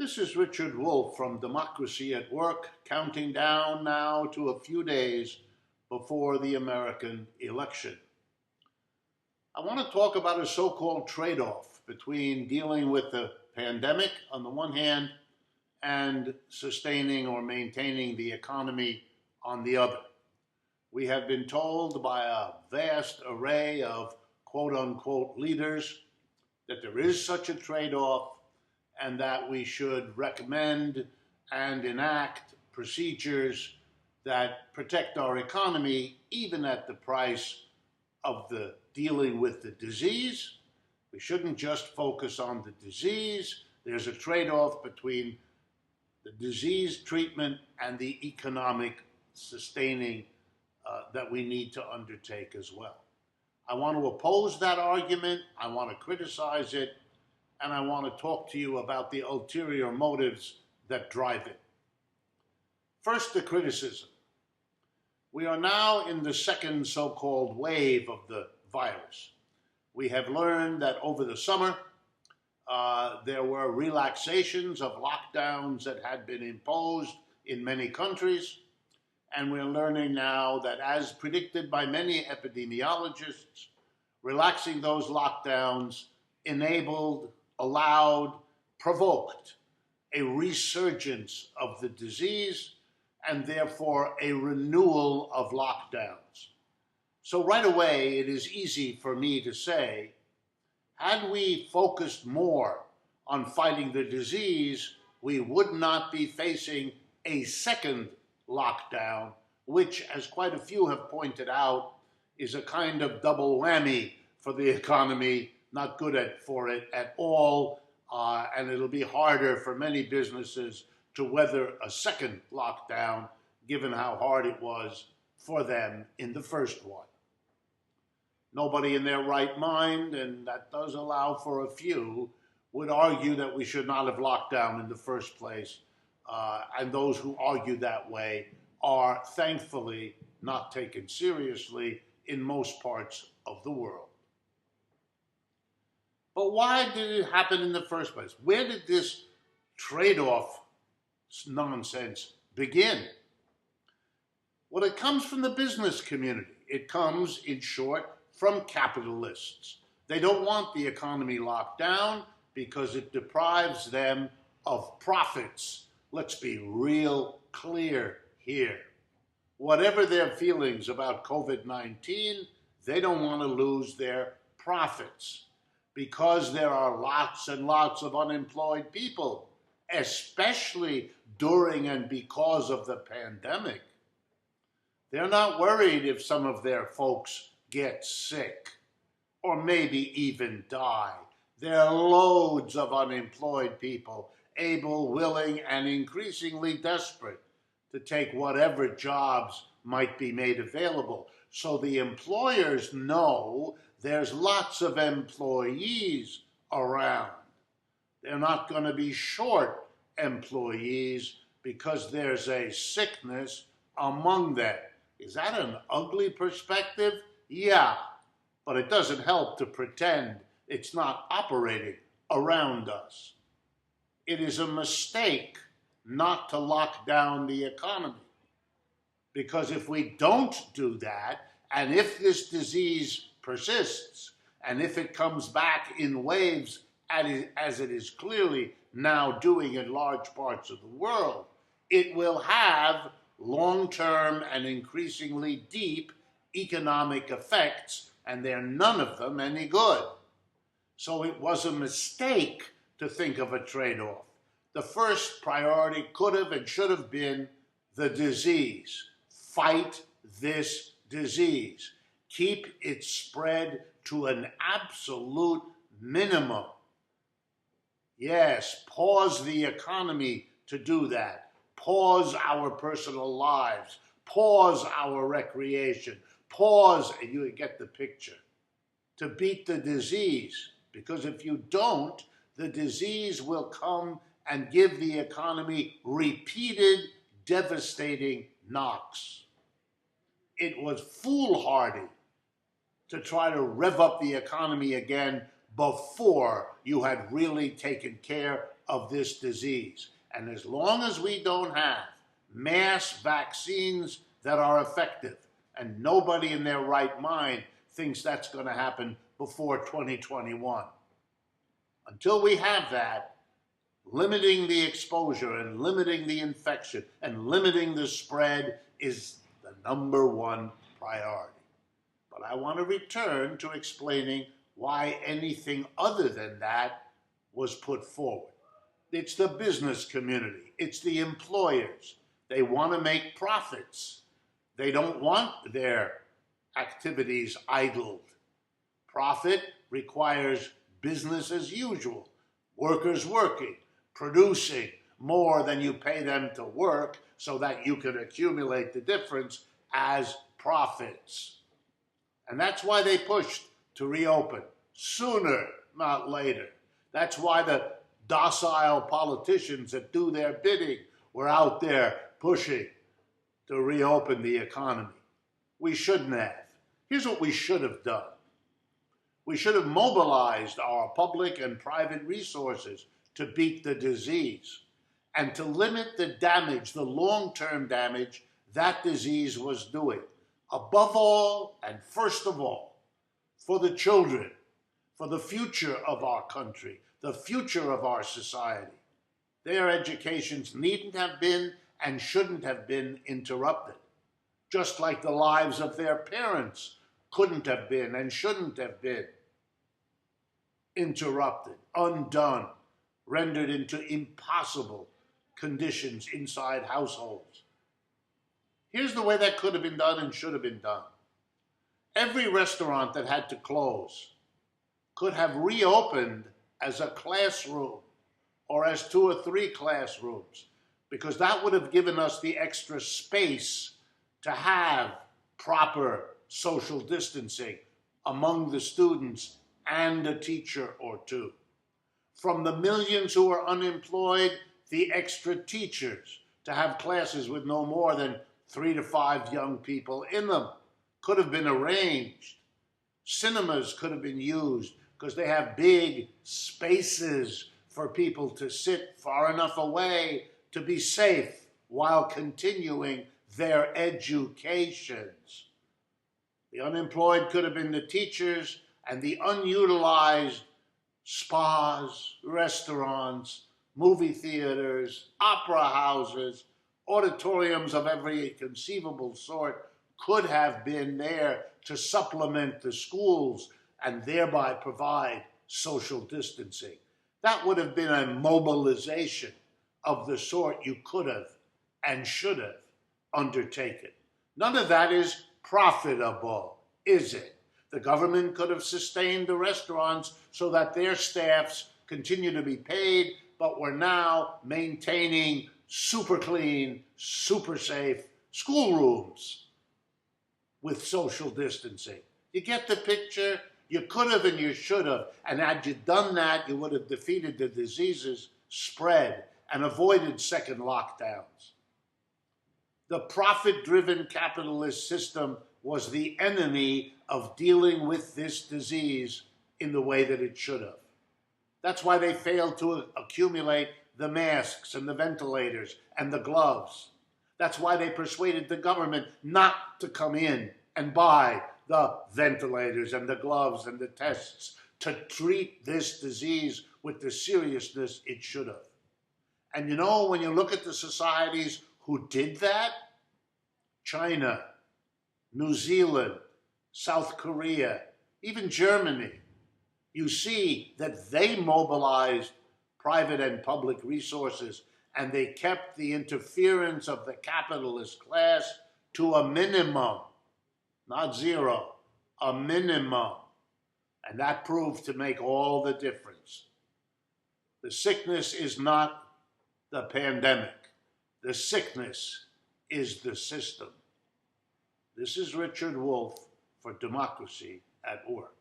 This is Richard Wolff from Democracy at Work, counting down now to a few days before the American election. I want to talk about a so-called trade-off between dealing with the pandemic on the one hand and sustaining or maintaining the economy on the other. We have been told by a vast array of quote-unquote leaders that there is such a trade-off and that we should recommend and enact procedures that protect our economy even at the price of the dealing with the disease. We shouldn't just focus on the disease. There's a trade-off between the disease treatment and the economic sustaining that we need to undertake as well. I want to oppose that argument. I want to criticize it. And I want to talk to you about the ulterior motives that drive it. First, the criticism. We are now in the second so-called wave of the virus. We have learned that over the summer, there were relaxations of lockdowns that had been imposed in many countries. And we're learning now that, as predicted by many epidemiologists, relaxing those lockdowns allowed, provoked a resurgence of the disease and therefore a renewal of lockdowns. So right away, it is easy for me to say, had we focused more on fighting the disease, we would not be facing a second lockdown, which, as quite a few have pointed out, is a kind of double whammy for the economy, not good for it at all, and it'll be harder for many businesses to weather a second lockdown, given how hard it was for them in the first one. Nobody in their right mind, and that does allow for a few, would argue that we should not have locked down in the first place, and those who argue that way are thankfully not taken seriously in most parts of the world. But why did it happen in the first place? Where did this trade-off nonsense begin? Well, it comes from the business community. It comes, in short, from capitalists. They don't want the economy locked down because it deprives them of profits. Let's be real clear here. Whatever their feelings about COVID-19, they don't want to lose their profits, because there are lots and lots of unemployed people, especially during and because of the pandemic. They're not worried if some of their folks get sick or maybe even die. There are loads of unemployed people, able, willing, and increasingly desperate to take whatever jobs might be made available. So the employers know there's lots of employees around. They're not going to be short employees because there's a sickness among them. Is that an ugly perspective? Yeah, but it doesn't help to pretend it's not operating around us. It is a mistake not to lock down the economy, because if we don't do that, and if this disease persists, and if it comes back in waves, as it is clearly now doing in large parts of the world, it will have long-term and increasingly deep economic effects, and they're none of them any good. So it was a mistake to think of a trade-off. The first priority could have and should have been the disease. Fight this disease. Keep its spread to an absolute minimum. Yes, pause the economy to do that. Pause our personal lives. Pause our recreation. Pause, and you get the picture, to beat the disease. Because if you don't, the disease will come and give the economy repeated, devastating knocks. It was foolhardy to try to rev up the economy again before you had really taken care of this disease. And as long as we don't have mass vaccines that are effective, and nobody in their right mind thinks that's going to happen before 2021. Until we have that, limiting the exposure and limiting the infection and limiting the spread is the #1 priority. But I want to return to explaining why anything other than that was put forward. It's the business community. It's the employers. They want to make profits. They don't want their activities idled. Profit requires business as usual. Workers working, producing more than you pay them to work so that you can accumulate the difference as profits. And that's why they pushed to reopen sooner, not later. That's why the docile politicians that do their bidding were out there pushing to reopen the economy. We shouldn't have. Here's what we should have done. We should have mobilized our public and private resources to beat the disease and to limit the damage, the long-term damage that disease was doing. Above all, and first of all, for the children, for the future of our country, the future of our society. Their educations needn't have been and shouldn't have been interrupted, just like the lives of their parents couldn't have been and shouldn't have been interrupted, undone, rendered into impossible conditions inside households. Here's the way that could have been done and should have been done. Every restaurant that had to close could have reopened as a classroom or as 2 or 3 classrooms, because that would have given us the extra space to have proper social distancing among the students and a teacher or 2. From the millions who are unemployed, the extra teachers to have classes with no more than 3 to 5 young people in them could have been arranged. Cinemas could have been used because they have big spaces for people to sit far enough away to be safe while continuing their educations. The unemployed could have been the teachers, and the unutilized spas, restaurants, movie theaters, opera houses, auditoriums of every conceivable sort could have been there to supplement the schools and thereby provide social distancing. That would have been a mobilization of the sort you could have and should have undertaken. None of that is profitable, is it? The government could have sustained the restaurants so that their staffs continue to be paid, but we're now maintaining super clean, super safe schoolrooms with social distancing. You get the picture? You could have and you should have. And had you done that, you would have defeated the disease's spread and avoided second lockdowns. The profit-driven capitalist system was the enemy of dealing with this disease in the way that it should have. That's why they failed to accumulate the masks and the ventilators and the gloves. That's why they persuaded the government not to come in and buy the ventilators and the gloves and the tests to treat this disease with the seriousness it should have. And you know, when you look at the societies who did that, China, New Zealand, South Korea, even Germany, you see that they mobilized private and public resources and they kept the interference of the capitalist class to a minimum, not zero, a minimum. And that proved to make all the difference. The sickness is not the pandemic. The sickness is the system. This is Richard Wolff for Democracy at Work.